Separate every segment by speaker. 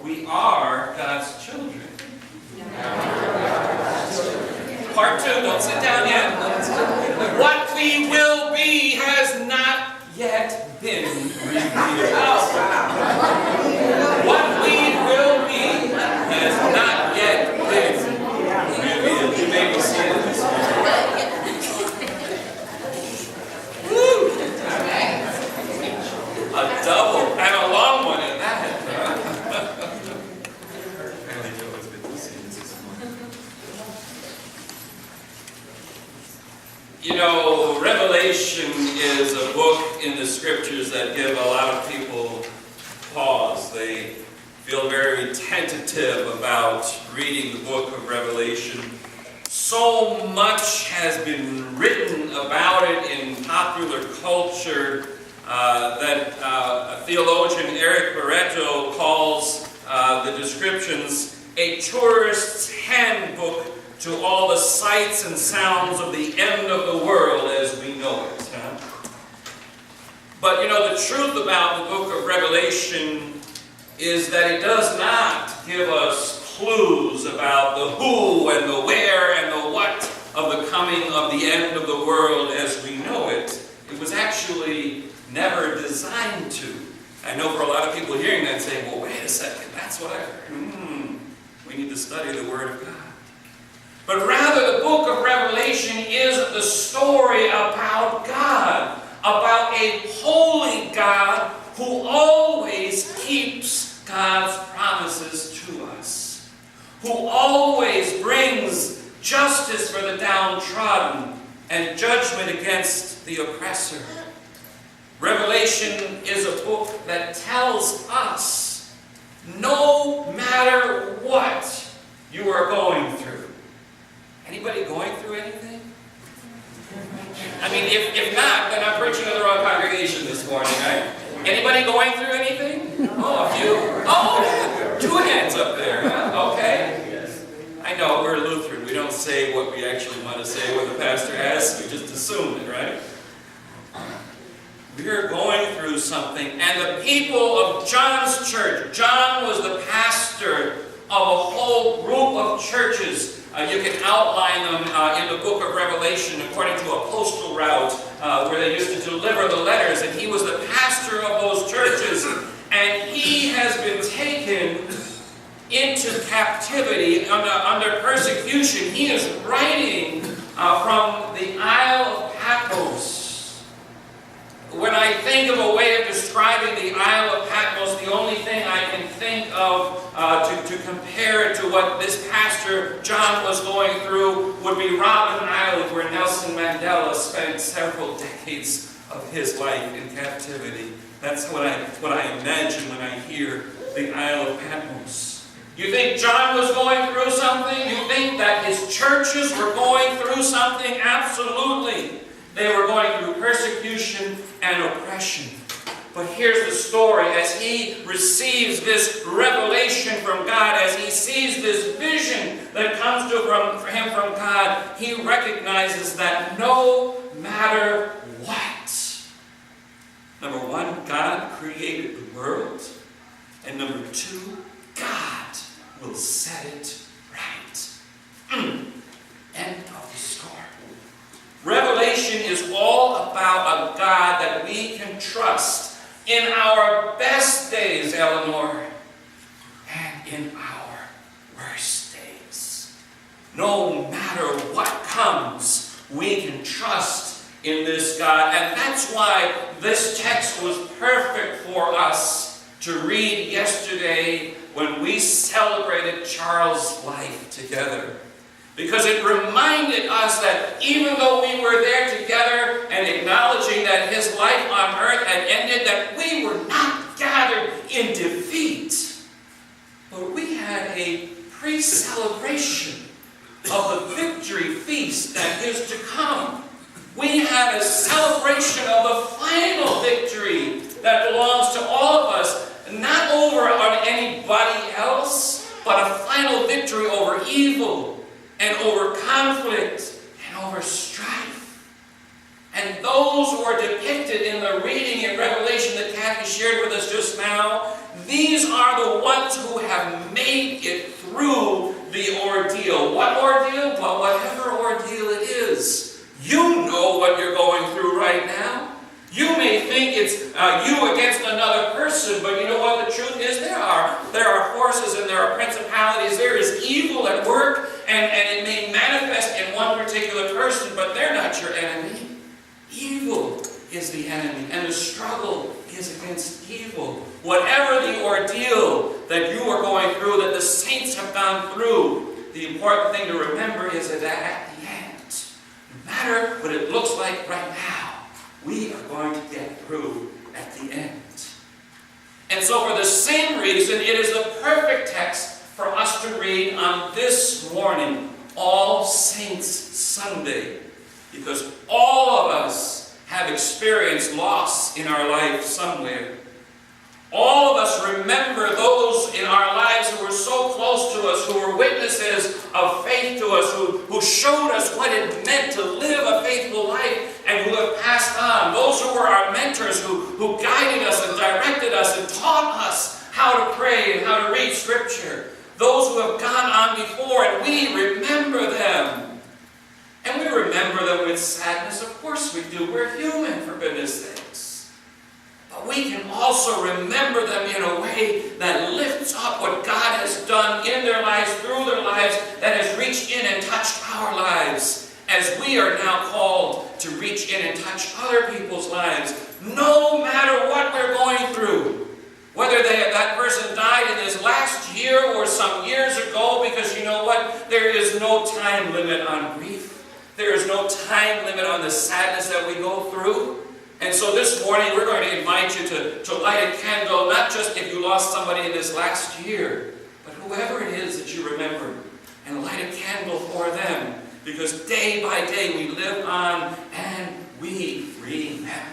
Speaker 1: we are God's children. Part 2, don't sit down yet. What we will be has not yet been revealed. What we will be has not yet been revealed. You may be seated this morning. Woo! A double and a long one at that. You know, Revelation is a book in the scriptures that give a lot of people pause. They feel very tentative about reading the book of Revelation. So much has been written about it in popular culture that a theologian, Eric Barreto, calls the descriptions a tourist's handbook to all the sights and sounds of the end of the world as we know it. But you know, the truth about the book of Revelation is that it does not give us clues about the who and the where and the what of the coming of the end of the world as we know it. It was actually never designed to. I know for a lot of people hearing that saying, well, wait a second, that's what I heard. We need to study the Word of God. But rather, the book of Revelation is the story about God, about a holy God who always keeps God's promises to us, who always brings justice for the downtrodden and judgment against the oppressor. Revelation is a book that tells us, no matter what you are going through. Anybody going through anything? I mean, if not, then I'm preaching to the wrong congregation this morning, right? Anybody going through anything? Oh, a few. Oh, 2 hands up there. Huh? Okay. I know, we're Lutheran. We don't say what we actually want to say when the pastor asks. We just assume it, right? We are going through something. And the people of John's church, John was the pastor of a whole group of churches. You can outline them in the book of Revelation according to a postal route where they used to deliver the letters. And he was the pastor of those churches. And he has been taken into captivity under persecution. He is writing from the Isle of Patmos. When I think of a way of describing the Isle of Patmos, the only thing I can think of to compare it to what this pastor John was going through would be Robben Island, where Nelson Mandela spent several decades of his life in captivity. That's what I imagine when I hear the Isle of Patmos. You think John was going through something? You think that his churches were going through something? Absolutely. They were going through persecution and oppression. But here's the story. As he receives this revelation from God, as he sees this vision that comes to him from God, he recognizes that no matter what, number 1, God created the world. And number 2, God will set it right. End of the story. Revelation is all about a God that we can trust in our best days, Eleanor, and in our worst days. No matter what comes, we can trust in this God. And that's why this text was perfect for us to read yesterday when we celebrated Charles' life together. Because it reminded us that even though we were there together and acknowledging that his life on earth had ended, that we were not gathered in defeat. But we had a pre-celebration of the victory feast that is to come. We had a celebration of the final victory that belongs to all of us, not over on anybody else, but a final victory over evil, and over conflict, and over strife. And those who are depicted in the reading in Revelation that Kathy shared with us just now, these are the ones who have whatever ordeal it is, you know what you're going through right now. You may think it's you against another person, but you know what the truth is? There are forces and there are principalities. There is evil at work, and it may manifest in one particular person, but they're not your enemy. Evil is the enemy, and the struggle is against evil. Whatever the ordeal that you are going through, that the saints have gone through, the important thing to remember is that at the end, no matter what it looks like right now, we are going to get through at the end. And so for the same reason, it is the perfect text for us to read on this morning, All Saints Sunday, because all of us have experienced loss in our life somewhere. All of us remember those in our lives who were so close to us, who were witnesses of faith to us, who showed us what it meant to live a faithful life and who have passed on. Those who were our mentors, who guided us and directed us and taught us how to pray and how to read Scripture. Those who have gone on before, and we remember them. And we remember them with sadness. Of course we do. We're human, for goodness sakes. But we can also remember them in a way that lifts up what God has done in their lives, through their lives, that has reached in and touched our lives, as we are now called to reach in and touch other people's lives, no matter what we're going through. Whether that person died in his last year or some years ago, because you know what? There is no time limit on grief. There is no time limit on the sadness that we go through. And so this morning we're going to invite you to light a candle, not just if you lost somebody in this last year, but whoever it is that you remember, and light a candle for them, because day by day we live on and we remember.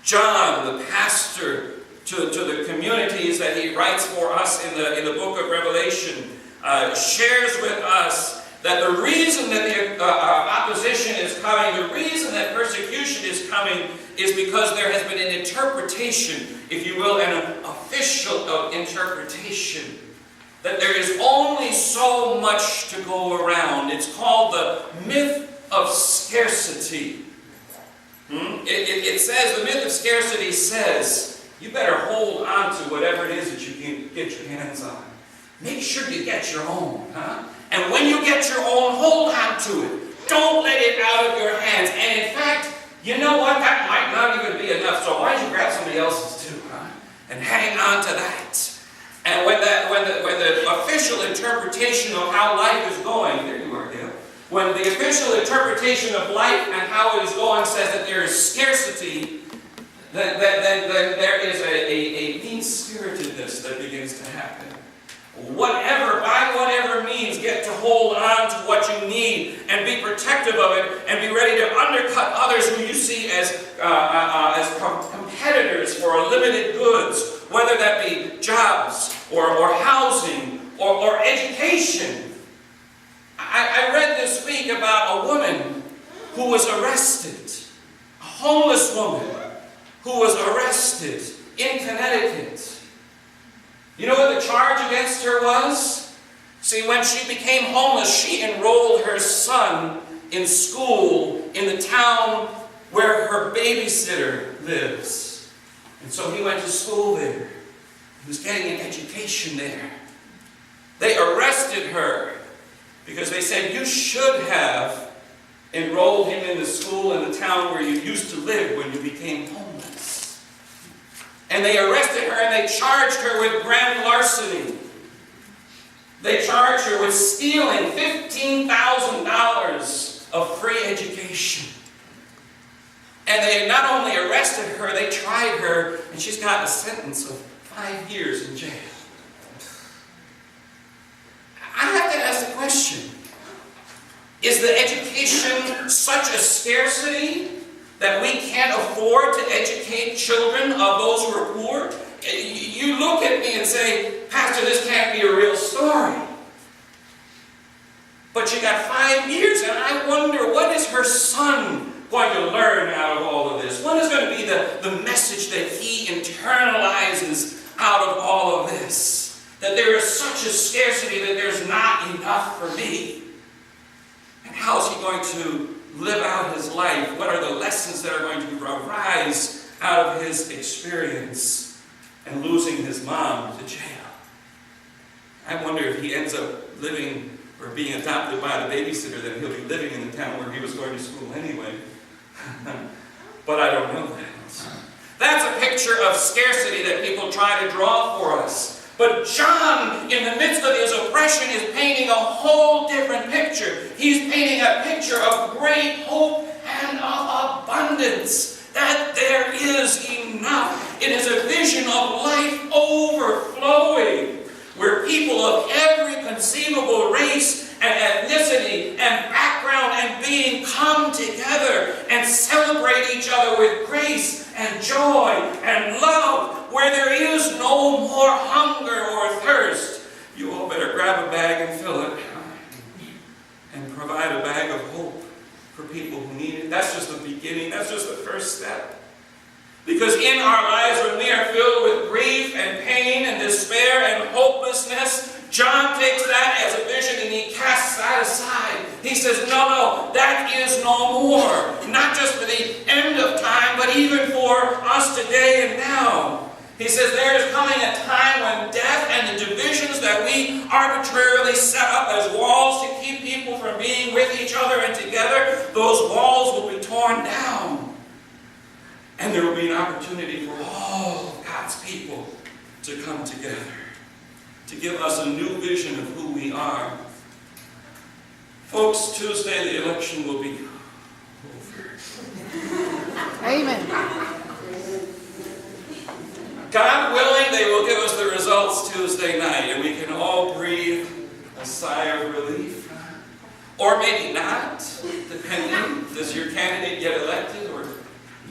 Speaker 1: John, the pastor to the communities that he writes for us in the book of Revelation, shares with us that the reason that the opposition is coming, the reason that persecution is coming, is because there has been an interpretation, if you will, an official interpretation, that there is only so much to go around. It's called the myth of scarcity. It says, the myth of scarcity says, you better hold on to whatever it is that you can get your hands on. Make sure you get your own, And when you get your own, hold on to it. Don't let it out of your hands. And in fact, you know what? That might not even be enough. So why don't you grab somebody else's too, and hang on to that. And when the official interpretation of how life is going, there you are, Dale. When the official interpretation of life and how it is going says that there is scarcity, then there is a mean-spiritedness that begins to happen. By whatever means, get to hold on to what you need and be protective of it and be ready to undercut others who you see as competitors for limited goods, whether that be jobs or housing or education. I read this week about a woman who was arrested, a homeless woman who was arrested in Connecticut. You know what the charge against her was? See, when she became homeless, she enrolled her son in school in the town where her babysitter lives. And so he went to school there. He was getting an education there. They arrested her because they said, you should have enrolled him in the school in the town where you used to live when you became homeless. And they arrested her and they charged her with grand larceny. They charged her with stealing $15,000 of free education. And they not only arrested her, they tried her, and she's got a sentence of 5 years in jail. I have to ask the question, is the education such a scarcity that we can't afford to educate children of those who are poor? You look at me and say, Pastor, this can't be a real story. But you got 5 years, and I wonder, what is her son going to learn out of all of this? What is going to be the message that he internalizes out of all of this? That there is such a scarcity that there's not enough for me. And how is he going to live out his life? What are the lessons that are going to arise out of his experience and losing his mom to jail? I wonder if he ends up living or being adopted by the babysitter, then he'll be living in the town where he was going to school anyway. But I don't know that. That's a picture of scarcity that people try to draw for us. But John, in the midst of his oppression, is painting a whole different picture. He's painting a picture of great hope and of abundance. That there is enough. It is a vision of life overflowing, where people of every conceivable race and ethnicity and background and being come together and celebrate each other with grace and joy and love, where there is no more hunger or thirst. You all better grab a bag and fill it and provide a bag of hope for people who need it. That's just the beginning. That's just the first step. Because in our lives, when we are filled with grief and pain and despair and hopelessness, John takes that as a vision and he casts that aside. He says, no, that is no more. Not just for the end of time, but even for us today and now. He says there is coming a time when death and the divisions that we arbitrarily set up as walls to keep people from being with each other and together, those walls will be torn down. And there will be an opportunity for all of God's people to come together, to give us a new vision of who we are. Folks, Tuesday the election will be over.
Speaker 2: Amen.
Speaker 1: God willing, they will give us the results Tuesday night, and we can all breathe a sigh of relief. Or maybe not, depending. Does your candidate get elected or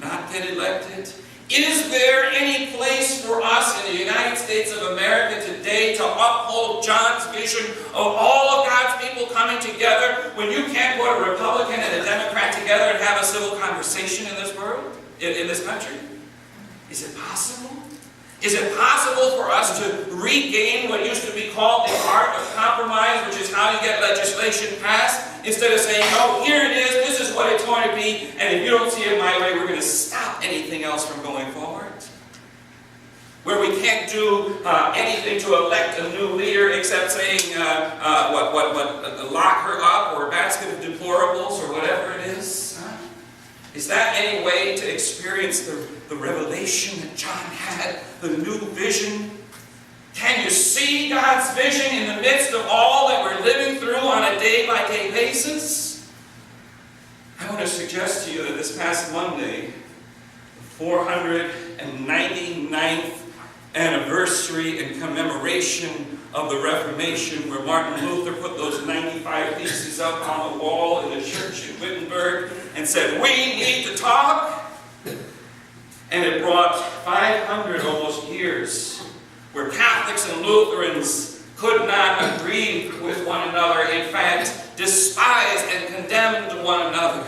Speaker 1: not get elected? Is there any place for us in the United States of America today to uphold John's vision of all of God's people coming together when you can't put a Republican and a Democrat together and have a civil conversation in this world, in this country? Is it possible? Is it possible for us to regain what used to be called the art of compromise, which is how you get legislation passed, instead of saying, oh, here it is, this is what it's going to be, and if you don't see it my way, we're going to stop anything else from going forward? Where we can't do anything to elect a new leader except saying, lock her up, or a basket of deplorables, or whatever it is. Is that any way to experience the revelation that John had, the new vision? Can you see God's vision in the midst of all that we're living through on a day-by-day basis? I want to suggest to you that this past Monday, the 499th anniversary and commemoration of the Reformation, where Martin Luther put those 95 theses up on the wall in the church in Wittenberg and said, we need to talk. And it brought 500 almost years where Catholics and Lutherans could not agree with one another. In fact, despised and condemned one another.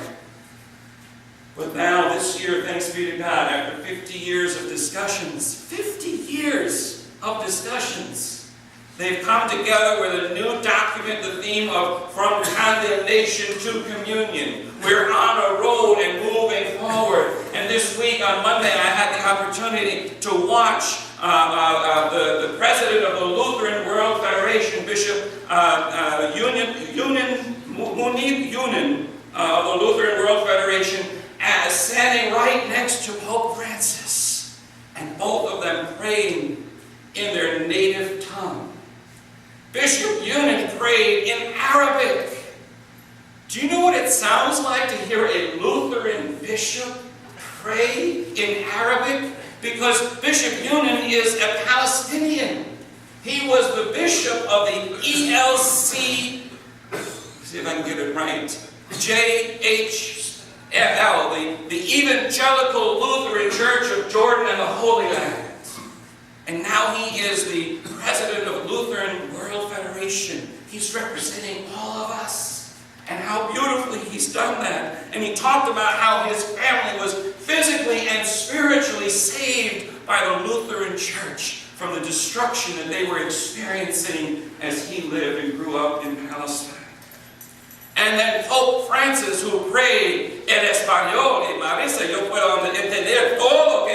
Speaker 1: But now, this year, thanks be to God, after 50 years of discussions, 50 years of discussions, they've come together with a new document, the theme of From Condemnation to Communion. We're on a road and moving forward. And this week, on Monday, I had the opportunity to watch the president of the Lutheran World Federation, Bishop Munib Yunin of the Lutheran World Federation, as standing right next to Pope Francis, and both of them praying in their native tongue. Bishop Yunin prayed in Arabic. Do you know what it sounds like to hear a Lutheran bishop pray in Arabic? Because Bishop Yunin is a Palestinian. He was the bishop of the ELC, see if I can get it right, JHL, the Evangelical Lutheran Church of Jordan and the Holy Land. And now he is the president of Lutheran World Federation. He's representing all of us. And how beautifully he's done that. And he talked about how his family was physically and spiritually saved by the Lutheran Church from the destruction that they were experiencing as he lived and grew up in Palestine. And then Pope Francis, who prayed en español, y Marisa, yo puedo entender todo lo que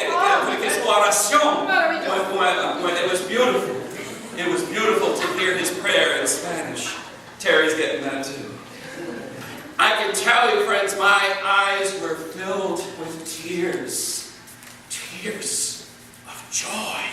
Speaker 1: es su oración. It was beautiful. It was beautiful to hear his prayer in Spanish. Terry's getting that too. I can tell you, friends, my eyes were filled with tears. Tears of joy.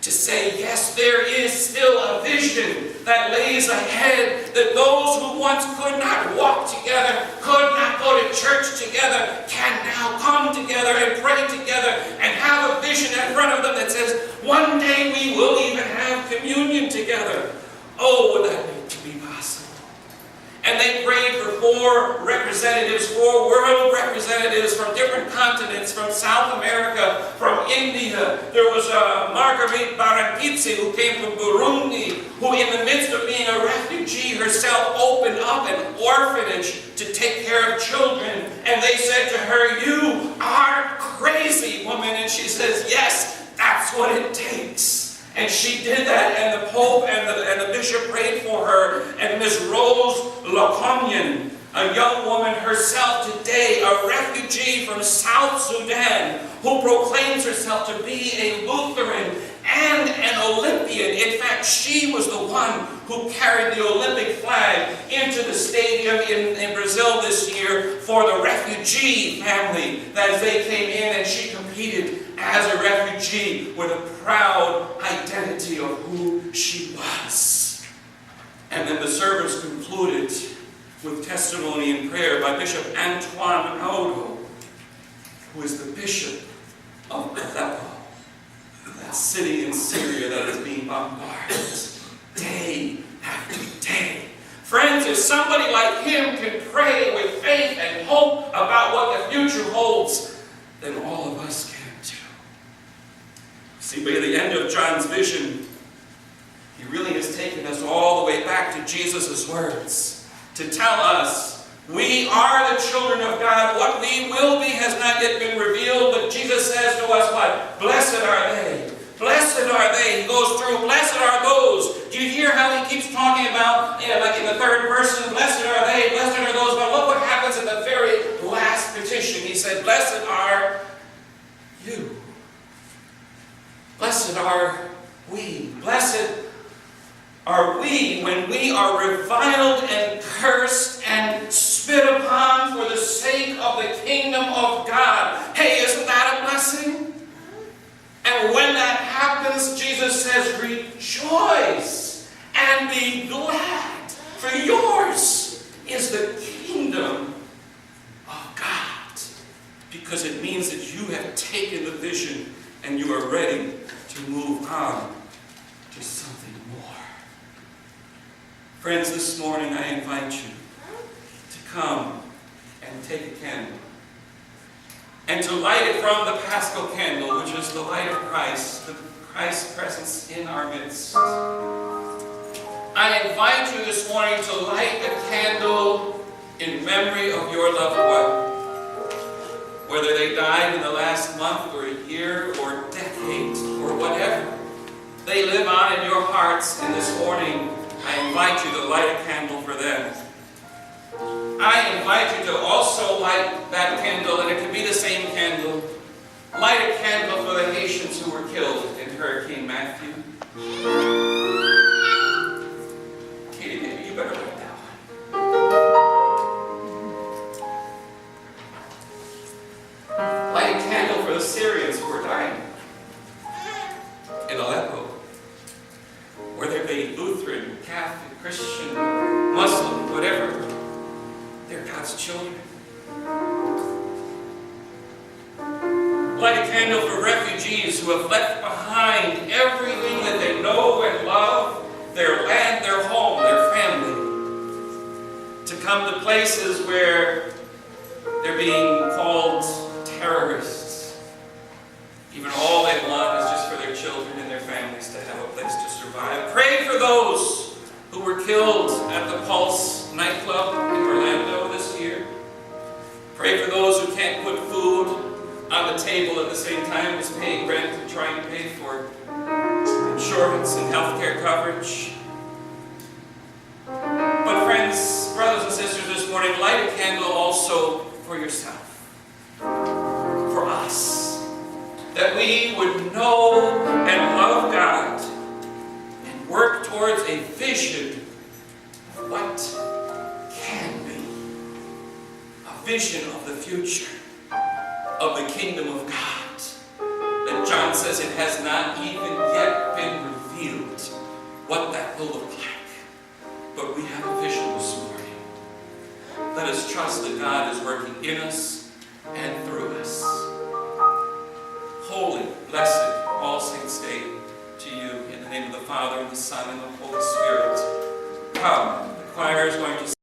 Speaker 1: To say, yes, there is still a vision that lays ahead, that those who once could not walk together, could not go to church together, can now come together and pray together and have a vision in front of them that says, one day we will even have communion together. Oh, would that be possible? And they prayed for 4 representatives, 4 world representatives from different continents, from South America, from India. There was Marguerite Barangitsi, who came from Burundi, who in the midst of being a refugee herself opened up an orphanage to take care of children. And they said to her, "You are crazy, woman." And she says, "Yes, that's what it takes." And she did that, and the Pope and the Bishop prayed for her. And Miss Rose Lacomnian, a young woman herself today, a refugee from South Sudan, who proclaims herself to be a Lutheran and an Olympian. In fact, she was the one who carried the Olympic flag into the stadium in Brazil this year for the refugee family as they came in, and she competed as a refugee with a proud identity of who she was. And then the service concluded with testimony and prayer by Bishop Antoine Thode, who is the Bishop of Aleppo, that city in Syria that is being bombarded day after day. Friends, if somebody like him can pray with faith and hope about what the future holds, then all of us can too. See, by the end of John's vision, he really has taken us all the way back to Jesus' words to tell us we are the children of God. What we will be has not yet been revealed, but Jesus says to us what? Blessed are they. Blessed are they. He goes through, blessed are those. Do you hear how he keeps talking about, like in the third person, blessed are they, blessed are those. But look what happens in the very last petition. He said, blessed are you. Blessed are we. Blessed are we when we are reviled and cursed and spit upon for the sake of the kingdom of God. Hey, isn't that a blessing? And when that happens, Jesus says, rejoice and be glad, for yours is the kingdom of God. Because it means that you have taken the vision and you are ready to move on to something more. Friends, this morning I invite you to come and take a candle and to light it from the Paschal candle, which is the light of Christ, the Christ's presence in our midst. I invite you this morning to light a candle in memory of your loved one, whether they died in the last month or a year or decade or whatever. They live on in your hearts, and this morning I invite you to light a candle for them. I invite you to also light that candle, and it could be the same candle. Light a candle for the Haitians who were killed in Hurricane Matthew. Katie, maybe you better light that one. Light a candle for the Syrians who were dying in Aleppo. Whether they be Lutheran, Catholic, Christian, Muslim, whatever. They're God's children. Light a candle for refugees who have left behind everything that they know and love, their land, their home, their family, to come to places where they're being called terrorists. Even all they want is just for their children and their families to have a place to survive. Pray for those who were killed at the Pulse nightclub in Orlando this year. Pray for those who can't put food on the table at the same time as paying rent and trying to pay for insurance and healthcare coverage. But friends, brothers and sisters, this morning, light a candle also for yourself, for us, that we would know and love God and work towards a vision of what can be, a vision of the future, of the kingdom of God, that John says it has not even yet been revealed what that will look like. But we have a vision this morning. Let us trust that God is working in us and through us. Holy, blessed, all saints' day to you, in the name of the Father, and the Son, and the Holy Spirit. Come, the choir is going to